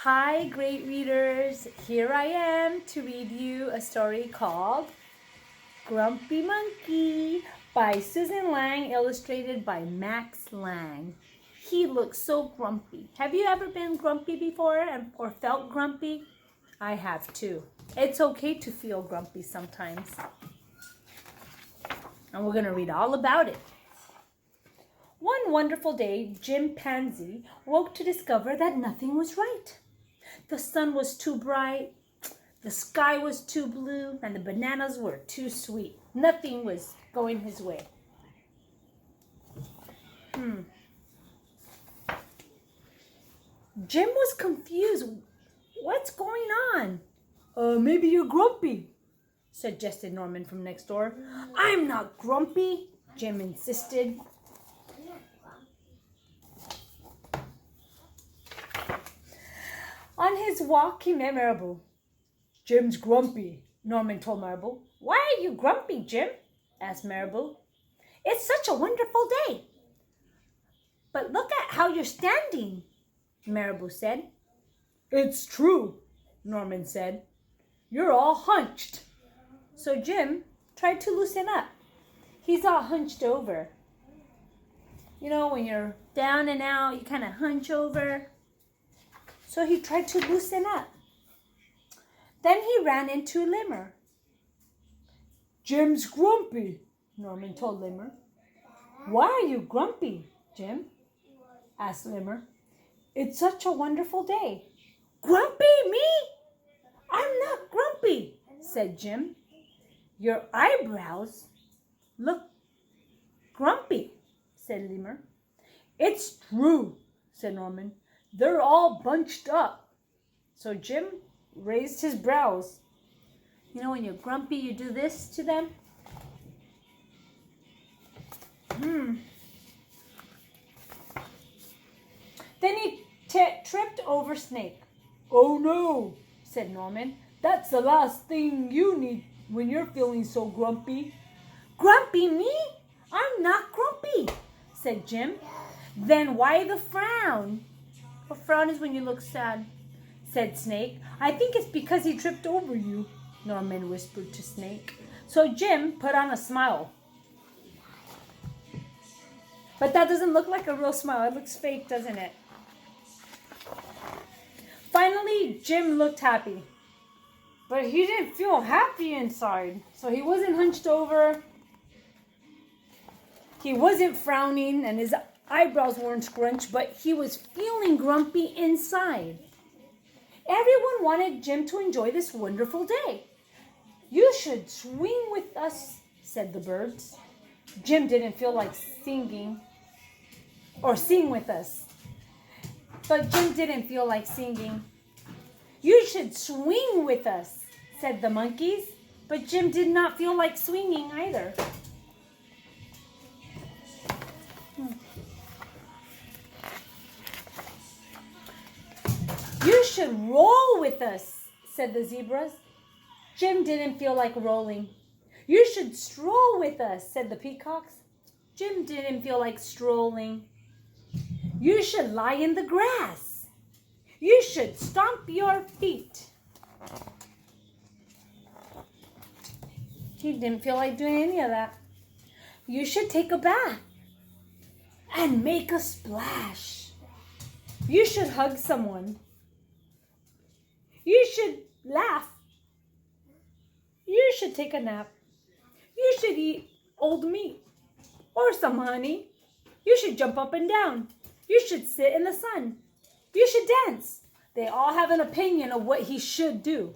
Hi, great readers. Here I am to read you a story called Grumpy Monkey by Susan Lang, illustrated by Max Lang. He looks so grumpy. Have you ever been grumpy before or felt grumpy? I have too. It's okay to feel grumpy sometimes. And we're going to read all about it. One wonderful day, Jim Pansy woke to discover that nothing was right. The sun was too bright, the sky was too blue, and the bananas were too sweet. Nothing was going his way. Jim was confused. What's going on? Maybe you're grumpy, suggested Norman from next door. I'm not grumpy, Jim insisted. On his walk, he met Marable. Jim's grumpy, Norman told Marable. Why are you grumpy, Jim? Asked Marable. It's such a wonderful day. But look at how you're standing, Marable said. It's true, Norman said. You're all hunched. So Jim tried to loosen up. He's all hunched over. You know, when you're down and out, you kind of hunch over. So he tried to loosen up. Then he ran into Limmer. Jim's grumpy, Norman told Limmer. Why are you grumpy, Jim? Asked Limmer. It's such a wonderful day. Grumpy, me? I'm not grumpy, said Jim. Your eyebrows look grumpy, said Limmer. It's true, said Norman. They're all bunched up. So Jim raised his brows. You know when you're grumpy, you do this to them? Then he tripped over Snake. Oh no, said Norman. That's the last thing you need when you're feeling so grumpy. Grumpy, me? I'm not grumpy, said Jim. Then why the frown? A frown is when you look sad, said Snake. I think it's because he tripped over you, Norman whispered to Snake. So Jim put on a smile. But that doesn't look like a real smile. It looks fake, doesn't it? Finally, Jim looked happy. But he didn't feel happy inside. So he wasn't hunched over. He wasn't frowning, and his eyebrows weren't scrunched, but he was feeling grumpy inside. Everyone wanted Jim to enjoy this wonderful day. You should swing with us, said the birds. Jim didn't feel like singing or sing with us. But Jim didn't feel like singing. You should swing with us, said the monkeys. But Jim did not feel like swinging either. You should roll with us, said the zebras. Jim didn't feel like rolling. You should stroll with us, said the peacocks. Jim didn't feel like strolling. You should lie in the grass. You should stomp your feet. He didn't feel like doing any of that. You should take a bath and make a splash. You should hug someone. You should laugh. You should take a nap. You should eat old meat or some honey. You should jump up and down. You should sit in the sun. You should dance. They all have an opinion of what he should do.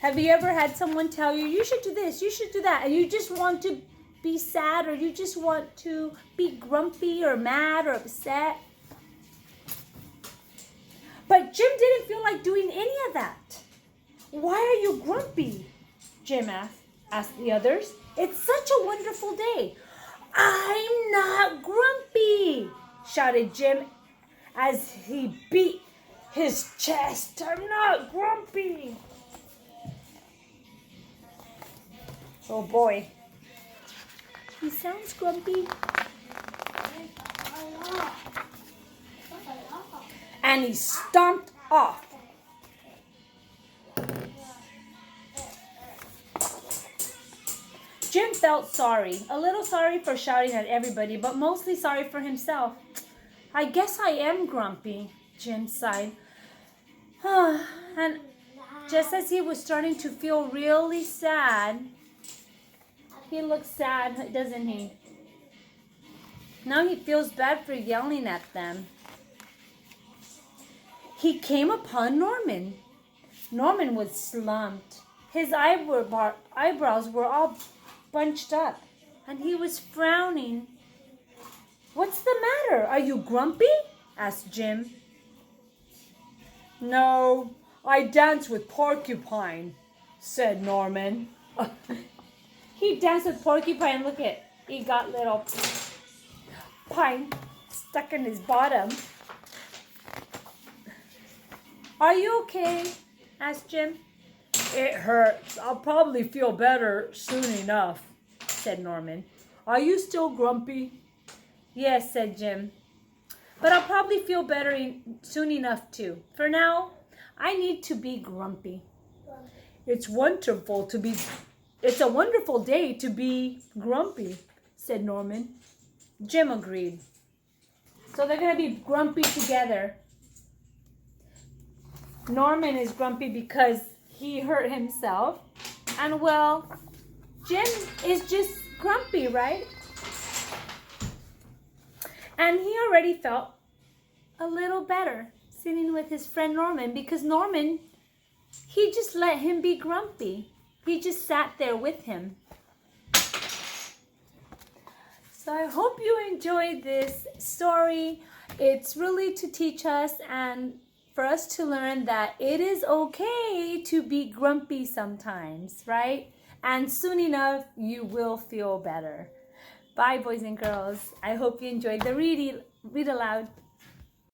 Have you ever had someone tell you, you should do this, you should do that, and you just want to be sad, or you just want to be grumpy or mad or upset? But Jim didn't feel like doing any of that. Why are you grumpy? Jim asked the others. It's such a wonderful day. I'm not grumpy, shouted Jim as he beat his chest. I'm not grumpy. Oh boy. He sounds grumpy. and he stomped off. Jim felt sorry, a little sorry for shouting at everybody, but mostly sorry for himself. I guess I am grumpy, Jim sighed. And just as he was starting to feel really sad, he looks sad, doesn't he? Now he feels bad for yelling at them. He came upon Norman. Norman was slumped. His eyebrows were all bunched up, and he was frowning. What's the matter? Are you grumpy? Asked Jim. No, I dance with Porcupine, said Norman. He danced with Porcupine. Look at, he got little pine stuck in his bottom. Are you okay? Asked Jim. It hurts. I'll probably feel better soon enough, said Norman. Are you still grumpy? Yes, said Jim. But I'll probably feel better soon enough too. For now, I need to be grumpy. It's a wonderful day to be grumpy, said Norman. Jim agreed. So they're going to be grumpy together. Norman is grumpy because he hurt himself. And well, Jim is just grumpy, right? And he already felt a little better sitting with his friend Norman, because Norman, he just let him be grumpy. He just sat there with him. So I hope you enjoyed this story. It's really to teach us and for us to learn that it is okay to be grumpy sometimes, right? And soon enough, you will feel better. Bye, boys and girls. I hope you enjoyed the read aloud.